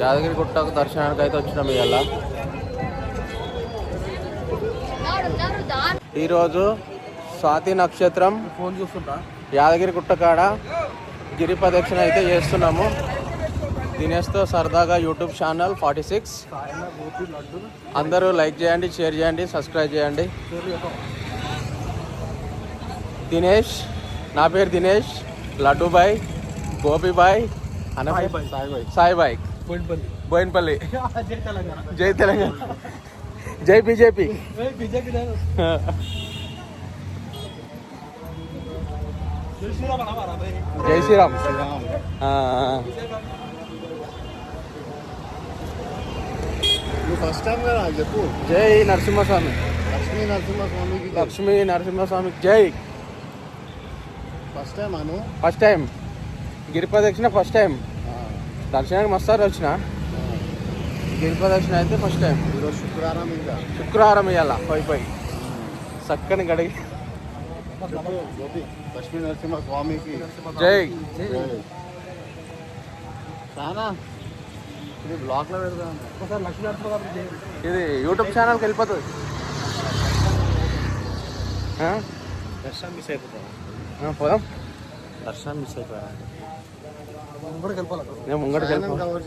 యాదగిరి గుట్టకు దర్శనానికి అయితే వచ్చినాం ఇవాళ. ఈరోజు స్వాతి నక్షత్రం ఫోన్ చూస్తుంటా యాదగిరి గుట్ట కాడ గిరి ప్రదక్షిణ అయితే చేస్తున్నాము. దినేష్తో సరదాగా యూట్యూబ్ ఛానల్ 46. అందరూ లైక్ చేయండి, షేర్ చేయండి, సబ్స్క్రైబ్ చేయండి. దినేష్, నా పేరు దినేష్, లడ్డూబాయ్, గోపీబాయ్, సాయిబాయ్, బోయిన్పల్లి, జై తెలంగాణ, జై బీజేపీ. జై శ్రీరామ్. ఫస్ట్ టైం కదా చెప్పు. జై నరసింహస్వామి. లక్ష్మీ నరసింహస్వామికి జై. ఫస్ట్ టైం అను. ఫస్ట్ టైం గిరి ప్రదక్షిణ, ఫస్ట్ టైం దర్శనానికి మస్తారు వచ్చిన. గిరి ప్రదక్షిణ అయితే ఫస్ట్ టైం. ఈరోజు శుక్రవారం ఇవ్వాల పోయి చక్కని గడిగి. లక్ష్మీ నరసింహ స్వామికి జై. చాలా ఇది బ్లాగ్లో పెడదాం. ఇది యూట్యూబ్ ఛానల్కి వెళ్ళిపోతుంది. దర్శనం మిస్ అయిపోతాం. పోదాం. దర్శనం మిస్ అయిపోయా. నేను ముంగడికి వెళ్ళిపోతాను.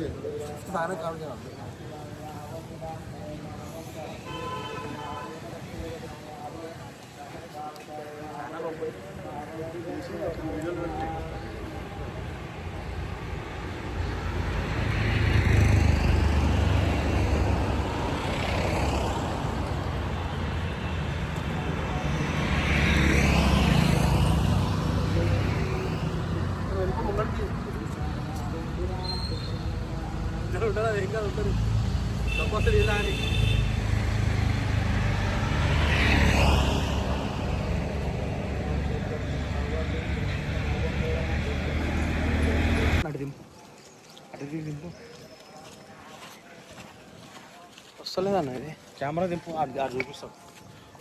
వస్తలేదు అన్న, ఇది కెమెరా దింపు, అది చూపిస్తాం.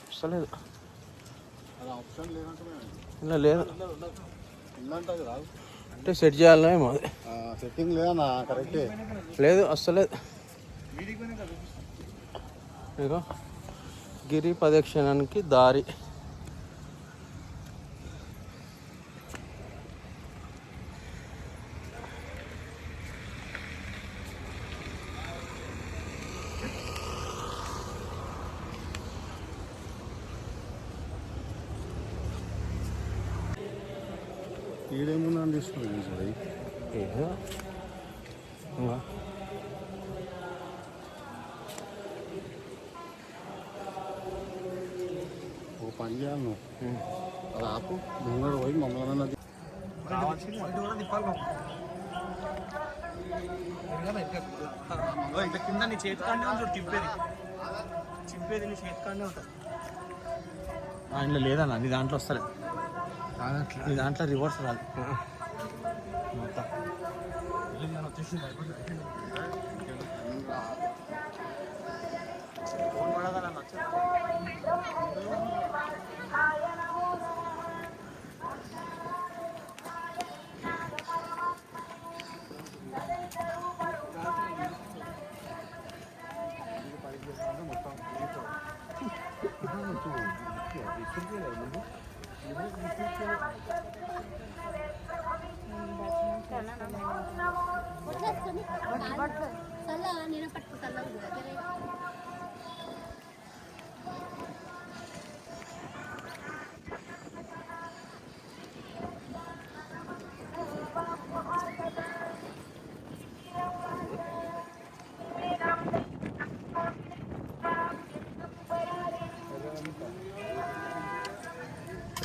వస్తలేదు. ఆప్షన్ ఇలా లేదు ఉందంటే రాదు అంటే సెట్ చేయాలనేమో. అది సెట్టింగ్ లేదా కరెక్టే లేదు, వస్తలేదు. ఇగో గిరి ప్రదక్షిణానికి దారి. ఈడేముందా తీసుకుని ఏదో ఒక పని చేయాలి నువ్వు. అది ఆపు, ముంగడు పోయి మమ్మల్ని కింద నీ చేతికాండే ఉంటుంది, చింపేది నీ చేతికాండే ఉంటుంది. ఇంట్లో లేదన్న, నీ దాంట్లో వస్తలే. నీ దాంట్లో రివర్స్ రాదు. మొత్తం ఫోన్ పడదా నచ్చ.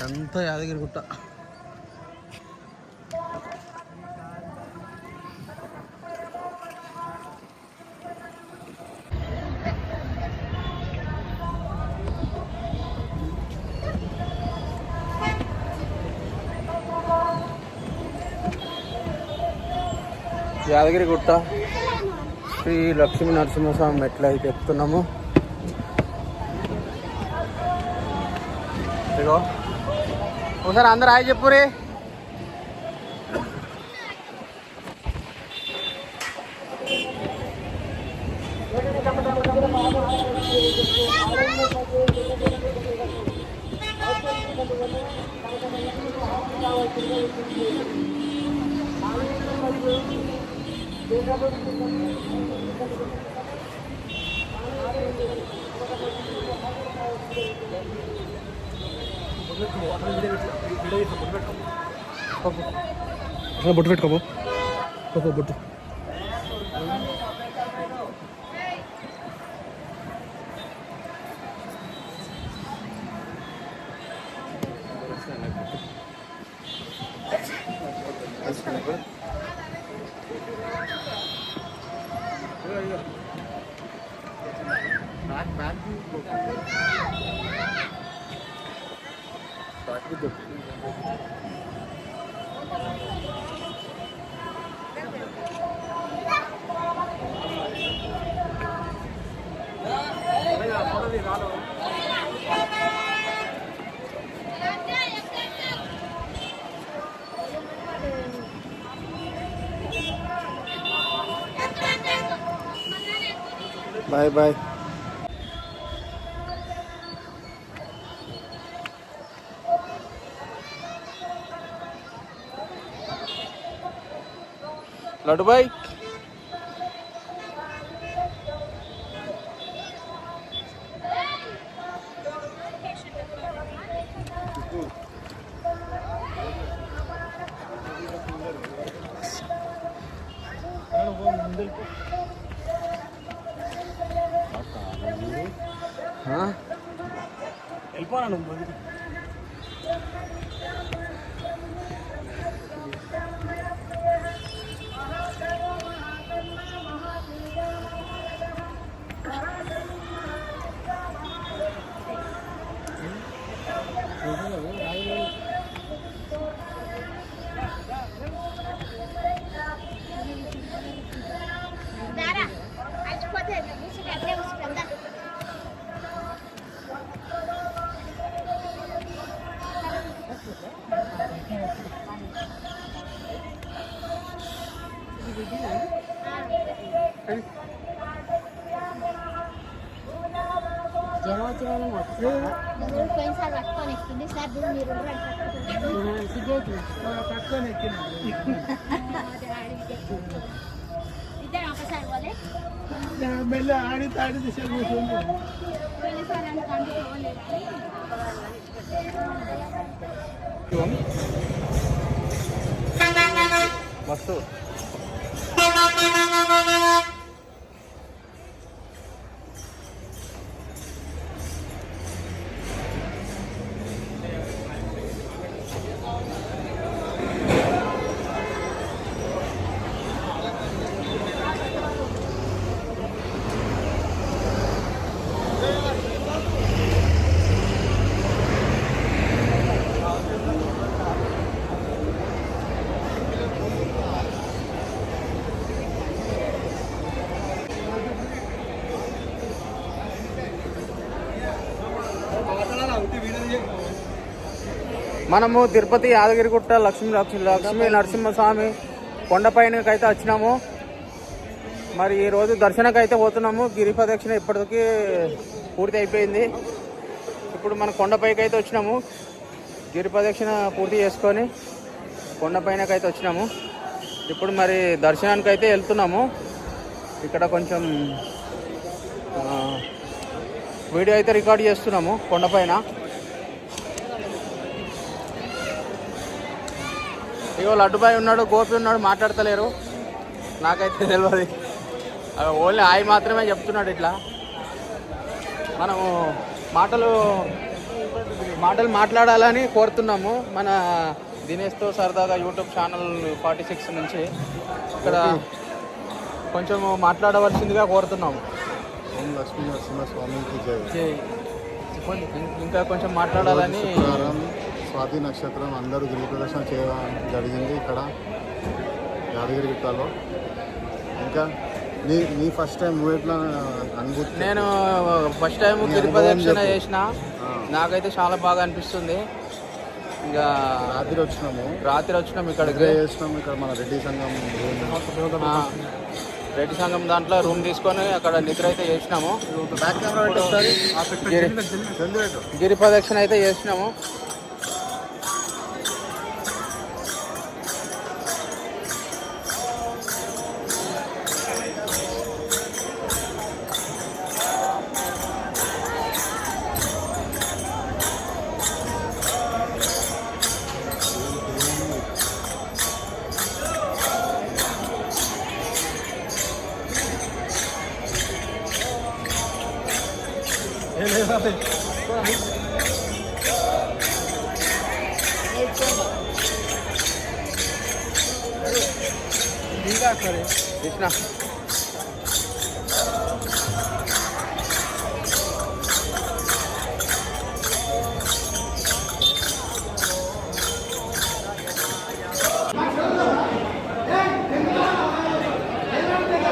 ఎంత యాదగిరి గుట్ట. యాదగిరి గుట్ట శ్రీ లక్ష్మీ నరసింహస్వామి మెట్లు అయితే ఎక్కుతున్నాము. ఇగో ఒకసారి అందరు హాయ్ చెప్పురే. బొట్టు పెట్టుకోబో బొట్టు బాయ్ బాయ్. లడ్డు బాయ్. వెళ్ళిపోనా నువ్వు పోయినసారి పట్టుకొని ఎక్కింది సార్ మీరు పట్టుకొని ఇద్దరు ఒకసారి పోలే మెల్ల ఆడి తాడి పోయినసారి అని కండుకోలేదు మస్తు. మనము తిరుపతి యాదగిరిగుట్ట లక్ష్మీ నరసింహస్వామి కొండపైనకి అయితే వచ్చినాము. మరి ఈరోజు దర్శనకు అయితే పోతున్నాము. గిరి ప్రదక్షిణ ఇప్పటికీ పూర్తి అయిపోయింది. ఇప్పుడు మన కొండపైకి అయితే వచ్చినాము. గిరి ప్రదక్షిణ పూర్తి చేసుకొని కొండపైనకి అయితే వచ్చినాము. ఇప్పుడు మరి దర్శనానికి అయితే వెళ్తున్నాము. ఇక్కడ కొంచెం వీడియో అయితే రికార్డ్ చేస్తున్నాము కొండపైన. ఇగో లడ్డుబాయ్ ఉన్నాడు, గోపి ఉన్నాడు, మాట్లాడతలేరు. నాకైతే తెలియదు, ఓన్లీ ఆయి మాత్రమే చెప్తున్నాడు. ఇట్లా మనము మాటలు మాట్లాడాలని కోరుతున్నాము. మన దినేష్తో సరదాగా యూట్యూబ్ ఛానల్ 46 నుంచి ఇక్కడ కొంచెం మాట్లాడవలసిందిగా కోరుతున్నాము. ఓం లక్ష్మీ నరసింహస్వామికి జై. ఇంకా కొంచెం మాట్లాడాలని. స్వాతి నక్షత్రం అందరూ గిరి ప్రదర్శన చేయడం జరిగింది ఇక్కడ యాదగిరిగుట్టలో. ఇంకా నీ ఫస్ట్ టైం నువ్వు ఎట్లా అనుభూతి? నేను ఫస్ట్ టైం గిరి ప్రదక్షిణ చేసిన, నాకైతే చాలా బాగా అనిపిస్తుంది. ఇంకా రాత్రి వచ్చినాము ఇక్కడ చేసినాము. ఇక్కడ మన రెడ్డి సంఘం రెడ్డి సంఘం దాంట్లో రూమ్ తీసుకొని అక్కడ నిద్ర అయితే చేసినాము. బ్యాక్ కెమెరా పెట్టి ఒకసారి జల్దీ పెట్టు. గిరి ప్రదక్షిణ అయితే చేసినాము. కృష్ణ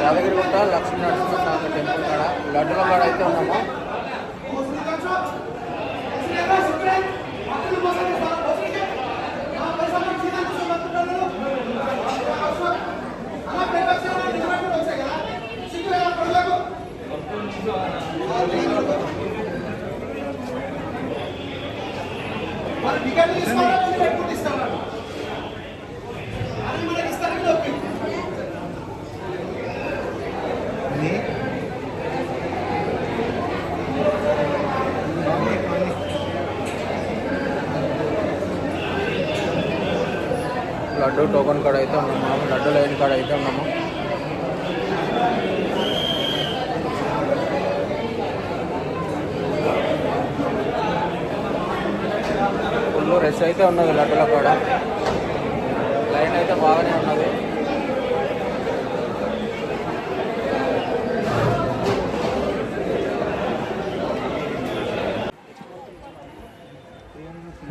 యాదగిరిగుట్ట లక్ష్మీ నరసింహస్వామి టెంపుల్ కాడ లడ్డుల కాడ అయితే ఉన్నాము. లడ్డు టోకన్ కాడ అయితే ఉన్నాము. లడ్డు లైన్ కాడ అయితే ఉన్నాము. ఫుల్ రష్ అయితే ఉన్నది లడ్డుల కాడ. లైన్ అయితే బాగానే ఉన్నది.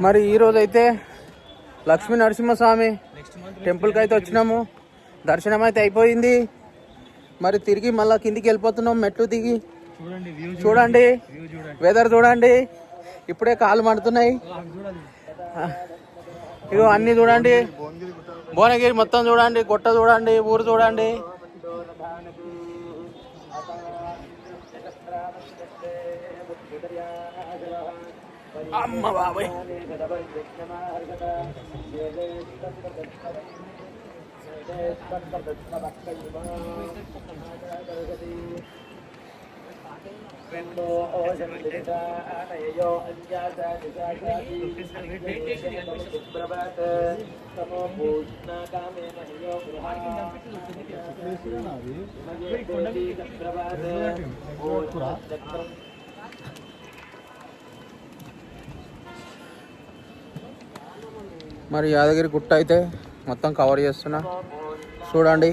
మరి ఈరోజు అయితే లక్ష్మీ నరసింహస్వామి టెంపుల్కి అయితే వచ్చినాము. దర్శనం అయితే అయిపోయింది. మరి తిరిగి మళ్ళీ కిందికి వెళ్ళిపోతున్నాం. మెట్లు దిగి చూడండి, వెదర్ చూడండి. ఇప్పుడే కాళ్ళు మండుతున్నాయి. ఇగో అన్నీ చూడండి. భువనగిరి మొత్తం చూడండి, గుట్ట చూడండి, ఊరు చూడండి. అమ్మ బాబాయ్, మరి యాదగిరి గుట్ట అయితే మొత్తం కవర్ చేస్తున్నా చూడండి.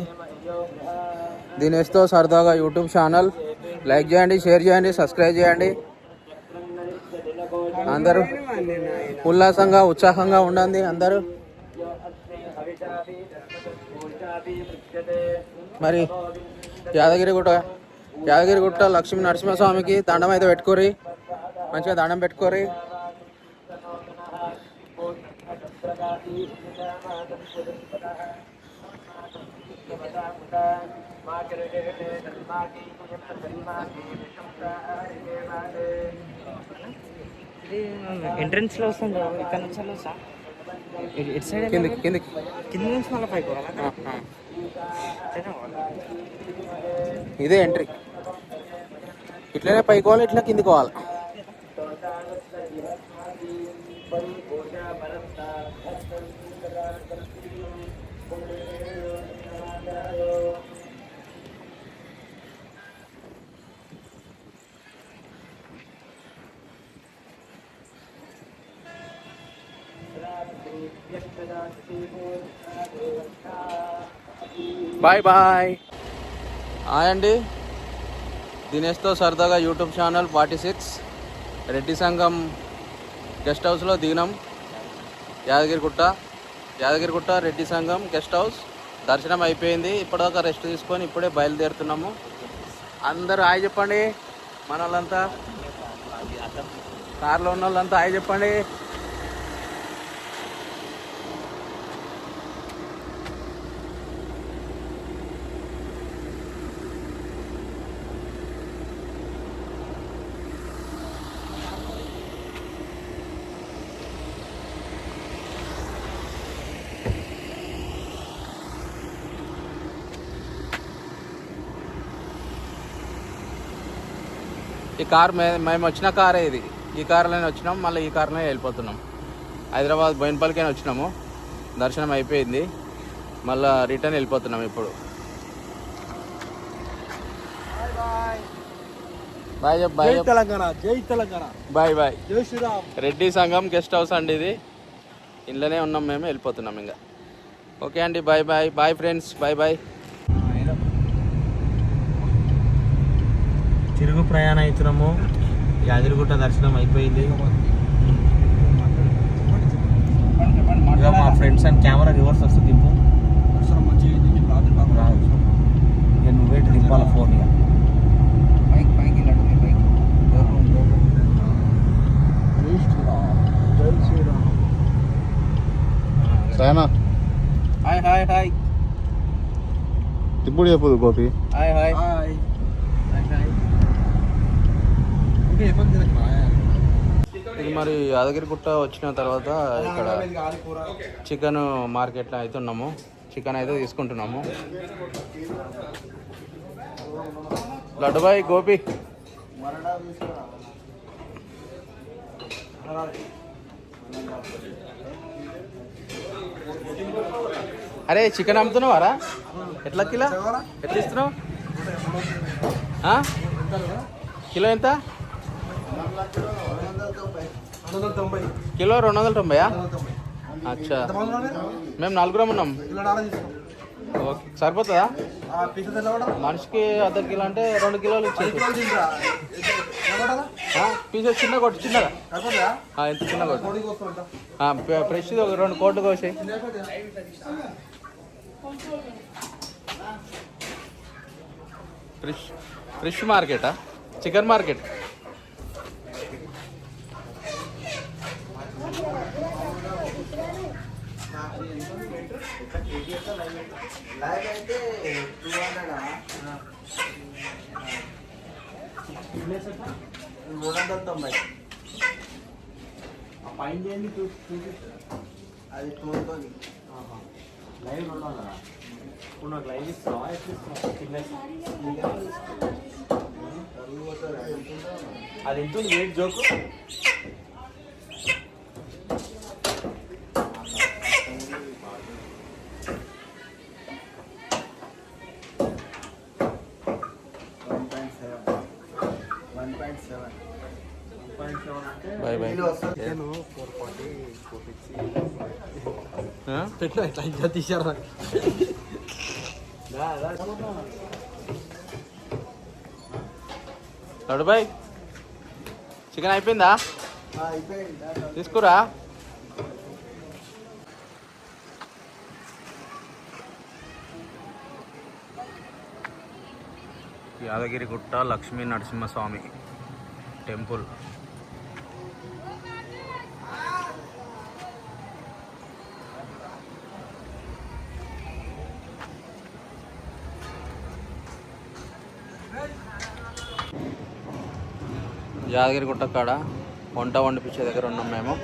దినేష్తో సరదాగా యూట్యూబ్ ఛానల్ లైక్ చేయండి, షేర్ చేయండి, సబ్స్క్రైబ్ చేయండి. అందరూ ఉల్లాసంగా ఉత్సాహంగా ఉండండి. అందరూ మరి యాదగిరిగుట్ట లక్ష్మీ నరసింహస్వామికి దండం అయితే పెట్టుకోరి, మంచిగా దండం పెట్టుకోరి. ఎంట్రన్స్ లో వస్తుంది ఇక్కడ నుంచి వస్తా. ఇటు సైడ్ కింది నుంచి మళ్ళీ పైకి ఇదే ఎంట్రీ. ఇట్లనే పైకి పోవాలి, ఇట్లా కిందికి పోవాలి. Bye bye. హాయ్ అండి, దినేష్తో సరదాగా యూట్యూబ్ ఛానల్ 46 రెడ్డి సంఘం గెస్ట్ హౌస్లో దిగినాం. యాదగిరిగుట్ట రెడ్డి సంఘం గెస్ట్ హౌస్ దర్శనం అయిపోయింది. ఇప్పటిదాకా రెస్ట్ తీసుకొని ఇప్పుడే బయలుదేరుతున్నాము. అందరూ హాయ్ చెప్పండి. మన వాళ్ళంతా కార్లో ఉన్న వాళ్ళంతా హాయ్ చెప్పండి. ఈ కార్ మేము వచ్చిన కారే ఇది. ఈ కార్లోనే వచ్చినాం, మళ్ళీ ఈ కార్లోనే వెళ్ళిపోతున్నాం. హైదరాబాద్ బోయినపల్లికైనా వచ్చినాము, దర్శనం అయిపోయింది, మళ్ళీ రిటర్న్ వెళ్ళిపోతున్నాం ఇప్పుడు. బాయ్ చెప్పు, బాయ్ చెప్పు. తెలంగాణ, జై తెలంగాణ, బాయ్ బాయ్. జై శ్రీరామ్. రెడ్డి సంఘం గెస్ట్ హౌస్ అండి ఇది. ఇంట్లోనే ఉన్నాం, మేము వెళ్ళిపోతున్నాం ఇంకా. ఓకే అండి, bye bye. Bye friends, bye bye. తిరుగు ప్రయాణం అవుతున్నాము. యాదగిరిగుట్ట దర్శనం అయిపోయింది. ఇక మా ఫ్రెండ్స్ అండ్ కెమెరా రివర్స్ వస్తుంది. దింపు రాదు, ఇక నువ్వే దింపాల ఫోన్. ఇక సరేనా? Hi hi hi. ఇప్పుడు చెప్పదు గోపి. Hi hi. ఇది మరి యాదగిరిగుట్ట వచ్చిన తర్వాత ఇక్కడ చికెన్ మార్కెట్లో అయితే ఉన్నాము. చికెన్ అయితే తీసుకుంటున్నాము. లడ్డుబాయ్, గోపి. అరే చికెన్ అమ్ముతున్నావారా? ఎట్లా కిలో? ఎట్లా ఇస్తున్నావు? కిలో ఎంత? కిలో 290. అచ్చా, మేము 4 ఉన్నాం. ఓకే, సరిపోతుందా? మనిషికి అర్ధ కిలో అంటే 2 కిలోలు ఇచ్చేసి. పీసెస్ చిన్న కొట్టు, చిన్నగా ఎంత చిన్న కొట్టు. ఫ్రెష్ 2 కోట్లు కోసాయి. ఫ్రెష్ మార్కెటా? Chicken market. అది టూర్తోని లైవ్ 200. ఇప్పుడు నాకు లైవ్ ఇస్తావా? అది ఎంత వెయిట్ జోకు? Bye bye. ఎట్లా ఇంకా తీసారు. లడ్డుబాయ్, చికెన్ అయిపోయిందా? తీసుకురా. యాదగిరిగుట్ట లక్ష్మీ నరసింహస్వామి టెంపుల్. యాదగిరిగుట్ట కాడ వంట వండిపించే దగ్గర ఉన్నాం మేము.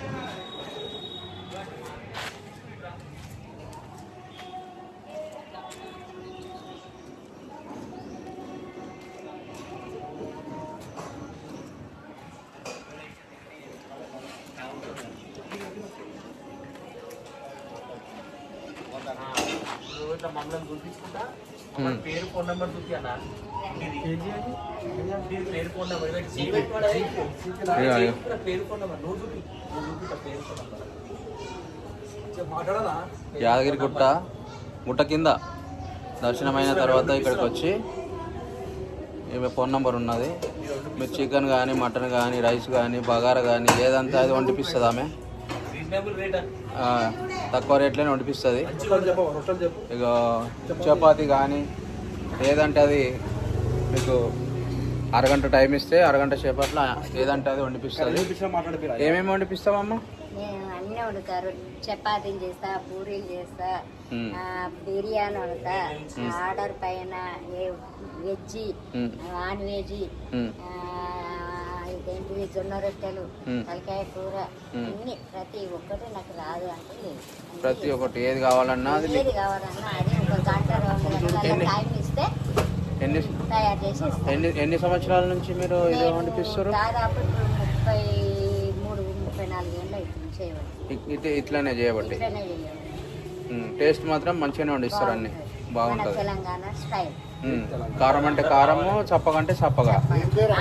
మమ్మల్ని చూపించుకుంటా పేరు, ఫోన్ నెంబర్ చూపి అన్న. పేరు, ఫోన్ నెంబర్, పేరు, ఫోన్ నెంబర్ నువ్వు చూపి. పేరు, ఫోన్ నెంబర్ మాట్లాడనా? యాదగిరిగుట్ట గుట్ట కింద దర్శనమైన తర్వాత ఇక్కడికి వచ్చి ఈమె ఫోన్ నెంబర్ ఉన్నది. మీరు చికెన్ కానీ, మటన్ కానీ, రైస్ కానీ, బగారా కానీ ఏదంతా అది వండిపిస్తుంది ఆమె. తక్కువ రేట్లోనే వండిపిస్తుంది. ఇక చపాతి కానీ ఏదంటే అది మీకు అరగంట టైం ఇస్తే అరగంట సేపట్లో ఏదంటే అది వండిపిస్తుంది. ఏమేమి వండిపిస్తామమ్మా? నేను అన్నీ వండుతారు. చపాతీలు చేస్తా, పూరీలు చేస్తా, బిర్యానీ వండుతా. ఆర్డర్ పైన వెజ్, నాన్ వెజ్, ఇదేంటిది జొన్న రొట్టెలు, తలకాయ కూర, అన్ని ప్రతి ఒక్కటి నాకు రాదు అంటే లేదు. ప్రతి ఒక్కటి ఏది కావాలన్నా అది ఏది కావాలన్నా అది ఒక గంట 2 గంటల టైం ఇస్తే ఎన్ని తయారు చేసి ఇస్తాం. ఎన్ని సంవత్సరాల నుంచి మీరు ఇది వండిపిస్తారు? దాదాపు ఇప్పుడు 33-34 ఏళ్ళు అవుతుంది చేయబట్టి. ఇట్లానే చేయబట్టి ఇట్లనే చేయాలి. టేస్ట్ మాత్రం మంచిగానే వండిస్తారు అన్ని, మన బాగుంటుంది. తెలంగాణ స్టైల్. కారం అంటే కారము, చప్పగంటే చప్పగా.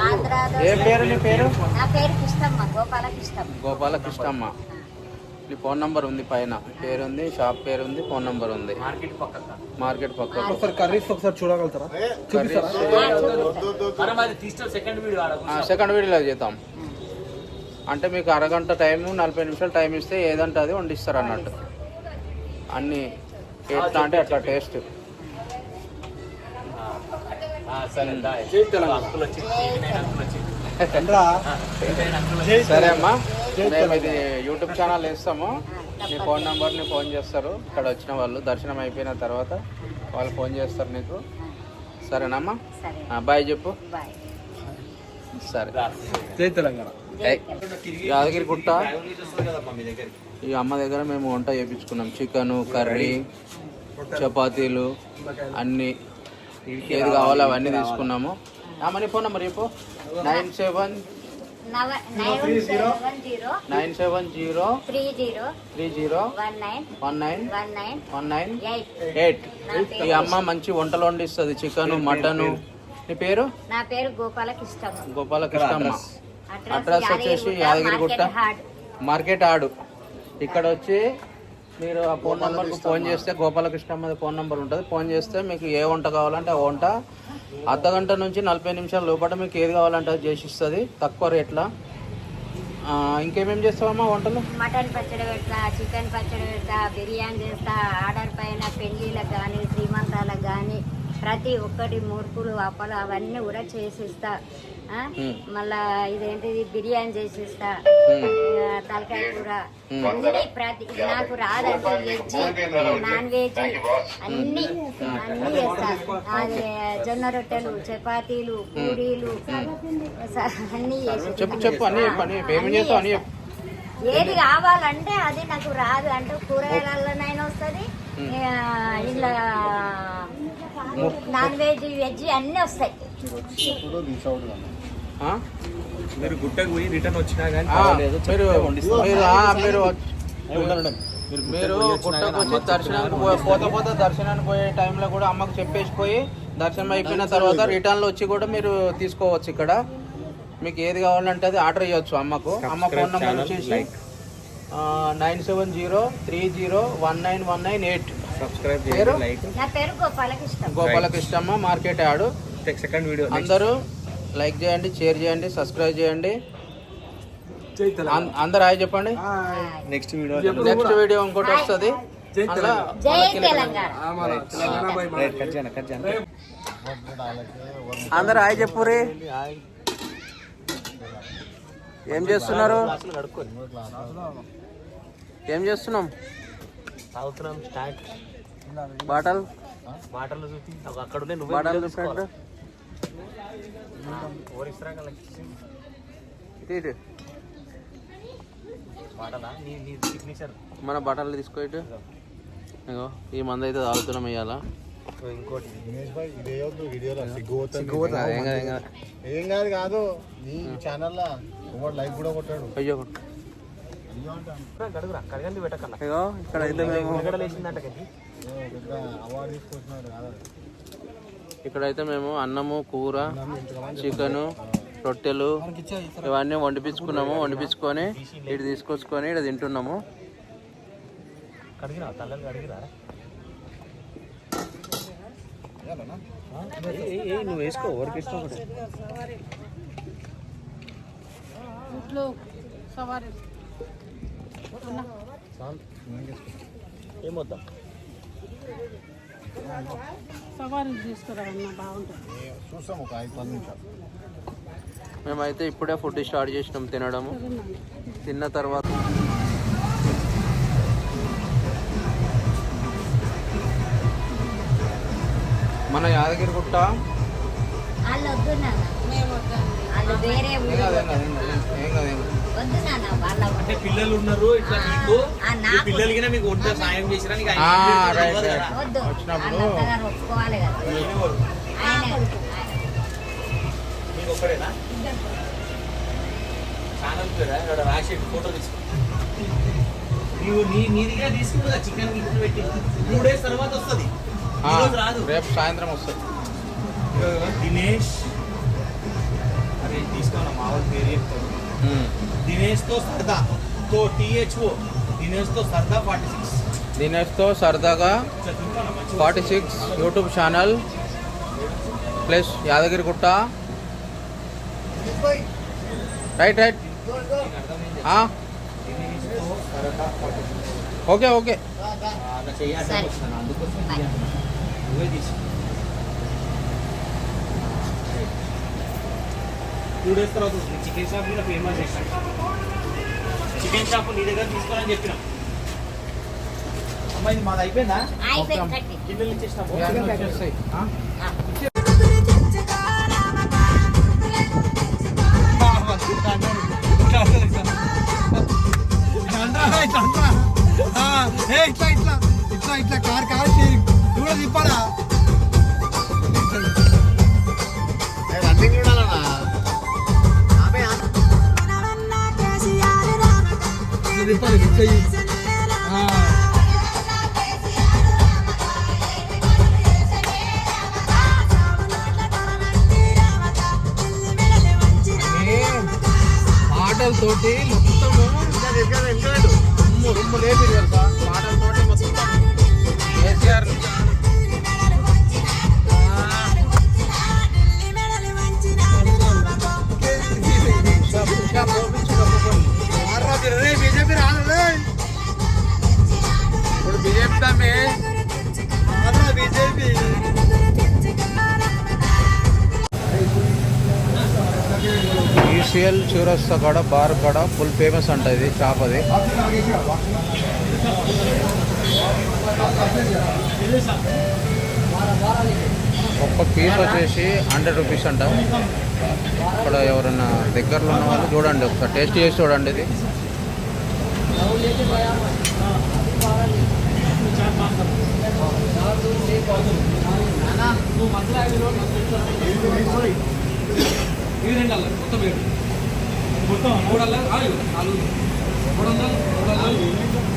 ఆంధ్రాలో ఏ పేరు నీ పేరు? నా పేరు కిష్టమ్మ, గోపాల కిష్టమ్మ. గోపాల కృష్ణమ్మ. నీ ఫోన్ నంబర్ ఉంది పైన, పేరు ఉంది, షాప్ పేరు ఉంది, ఫోన్ నంబర్ ఉంది. మార్కెట్ పక్క. ఒకసారి కర్రీస్ ఒకసారి చూడగలుగుతారా? సెకండ్ వీడియోలో చేద్దాం. అంటే మీకు అరగంట టైం, 40 నిమిషాలు టైం ఇస్తే ఏదంటే అది వండిస్తారు అన్నట్టు. అన్నీ ఎట్లా అంటే అట్లా టేస్ట్. సరే అమ్మా, మేము ఇది యూట్యూబ్ ఛానల్ వేస్తాము. నీ ఫోన్ నెంబర్ని ఫోన్ చేస్తారు ఇక్కడ వచ్చిన వాళ్ళు. దర్శనం అయిపోయిన తర్వాత వాళ్ళు ఫోన్ చేస్తారు నీకు. సరేనమ్మా, బాయ్ చెప్పు. బాయ్. సరే. జై తెలంగాణ. యాదగిరిగుట్ట ఈ అమ్మ దగ్గర మేము వంట చేయించుకున్నాం. చికెను, కర్రీ, చపాతీలు అన్నీ ఏది కావాలో అవన్నీ తీసుకున్నాము. మనీ ఫోన్ నెంబర్ చెప్పు. 97 970 30 19 ఈ అమ్మ మంచి వంటలు వండిస్తుంది, చికెను, మటను. నీ పేరు? నా పేరు గోపాల కిష్టమ్మ. గోపాల కృష్ణమ్మ. అడ్రస్ వచ్చేసి యాదగిరిగుట్ట మార్కెట్ ఆడు. ఇక్కడ వచ్చి మీరు ఆ ఫోన్ నెంబర్కి ఫోన్ చేస్తే, గోపాలకృష్ణ ఫోన్ నెంబర్ ఉంటుంది, ఫోన్ చేస్తే మీకు ఏ వంట కావాలంటే ఆ వంట అర్ధగంట నుంచి 40 నిమిషాల లోపల మీకు ఏది కావాలంటే అది చేసిస్తుంది తక్కువ రేట్ల. ఇంకేమేమి చేస్తావమ్మా వంటలు? మటన్ పచ్చడి పెడతా, చికెన్ పచ్చడి పెడతా, బిర్యానీ చేస్తా. ఆర్డర్ పైన పెళ్ళిళ్ళకి కానీ, శ్రీమంతాలకు కానీ ప్రతి ఒక్కటి మురుకులు, అప్పలు అవన్నీ కూడా చేసిస్తా. మళ్ళా ఇదేంటిది బిర్యానీ చేసిస్తా, తలకాయ కూర అన్ని ప్రతి. నాకు రాదంటే వెజ్, నాన్ వెజ్ అన్ని చేస్తా. అది జొన్న రొట్టెలు, చపాతీలు, పూరీలు అన్ని చేసి ఏది కావాలంటే అది నాకు రాదు అంటే కూరగాయలలోనైనా వస్తుంది, ఇలా నాన్ వెజ్, వెజ్ అన్నీ వస్తాయి. మీరు గుట్టకు పోయి రిటర్న్ వచ్చినా కానీ మీరు గుట్టకు వచ్చి దర్శనానికి పోతే దర్శనానికి పోయే టైంలో కూడా అమ్మకు చెప్పేసిపోయి దర్శనం అయిపోయిన తర్వాత రిటర్న్లో వచ్చి కూడా మీరు తీసుకోవచ్చు. ఇక్కడ మీకు ఏది కావాలంటే అది ఆర్డర్ చేయొచ్చు అమ్మకు. అమ్మ ఫోన్ నెంబర్ వచ్చేసి 9703019198. సబ్స్క్రైబ్ పేరు? నా పేరు గోపాలకృష్ణమ్మ, మార్కెట్ యాడ్. సెకండ్ వీడియో అందరూ లైక్ చేయండి, షేర్ చేయండి, సబ్స్క్రైబ్ చేయండి. అందరు హాయ్ చెప్పండి. నెక్స్ట్ వీడియో ఇంకోటి వస్తుంది. అందరు హాయ్ చెప్పుర్రి. ఏం చేస్తున్నారు? ఏం చేస్తున్నాం? బాటలు మన బట్టలు తీసుకోటి. ఇగో ఈ మంది అయితే తాగుతున్నాం ఇవాళ. ఇంకోటి ఏం కాదు కాదు నీ ఛానల్లో లైక్ కూడా కొట్టాడు. అయ్యో ఇగో ఇక్కడ అయితే మేము ఇక్కడైతే మేము అన్నము, కూర, చికెను, రొట్టెలు ఇవన్నీ వండిపించుకున్నాము. వండిపించుకొని ఇటు తీసుకొచ్చుకొని ఇక్కడ తింటున్నాము. నువ్వు వేసుకో, ఎవరికి ఇష్టం ఏమొద్దాం. చూస్తాం ఒక 5-10 నిమిషాలు. మేమైతే ఇప్పుడే ఫుడ్ స్టార్ట్ చేసినాం తినడము. తిన్న తర్వాత మన యాదగిరిగుట్ట వాళ్ళు వద్దున్నా, వాళ్ళు వేరే ఏం కాదు వద్దు నాన్న వాళ్ళ అంటే పిల్లలు ఉన్నారు ఇట్లా మీకు ఆ, ఈ నాకు పిల్లలకి మీకు వంట సాయం చేసినా నీకు ఆ, ఆయన రైట్, తెలియదు రైట్. కదా. వద్దు వచ్చినప్పుడు వాళ్ళంతగా ఒప్పుకోవాలి కదా ఎవరు? ఆయన మీకు ఒక్కడేనా ఛానల్ పేరా ఇక్కడ రాసి ఫోటో తీసుకో నీవు నీదిగా తీసుకుంటుందా చికెన్ గిఫ్ట్ పెట్టి 2 days తర్వాత వస్తుంది ఆ, ఈరోజు రాదు రేపు సాయంత్రం వస్తుంది. దినేష్ అరే తీసుకోనా మా వాళ్ళ పేరు చెప్తాడు దినేష్తో సరదా తో THO దినేష్తో సరదా 46 దినేష్తో సరదాగా 46 YouTube channel plus Yadagirigutta. Right right. Okay okay. అలా చేయాలి సరే. అందుకోసం బాయ్. నువ్వే తీసుకో 2 days తర్వాత వస్తుంది చికెన్ షాప్ కూడా ఫేమస్ చేస్తాను చికెన్ షాప్ నీ దగ్గర తీసుకోవాలని చెప్పిన అమ్మ ఇది మాది అయిపోయిందా అయిపోయింది కట్టి గిన్నెలు ఇచ్చేసినా వచ్చేస్తాయి. ఆ. ఇట్లా కార్ కూడా తిప్పాలా రన్నింగ్ చూడాలన్నా తిప్పాలి చెయ్యి మాటలతోటి మొత్తము రొమ్ము లేపి తెలుసా మాటలతోటి మొత్తం కేసీఆర్ బీజేపీ రాదు ఇప్పుడు బీజేపీ తమ్మి బీజేపీ ఈసీఎల్ చౌరస్తా కాడ బార్ కాడ ఫుల్ ఫేమస్ అంట ఇది షాప్. అది ఒక్క పీస్ వచ్చేసి 100 రూపీస్ అంట. ఇక్కడ ఎవరైనా దగ్గరలో ఉన్న వాళ్ళు చూడండి, ఒకసారి టేస్ట్ చేసి చూడండి. ఇది మొత్తం 3 4 4 300 300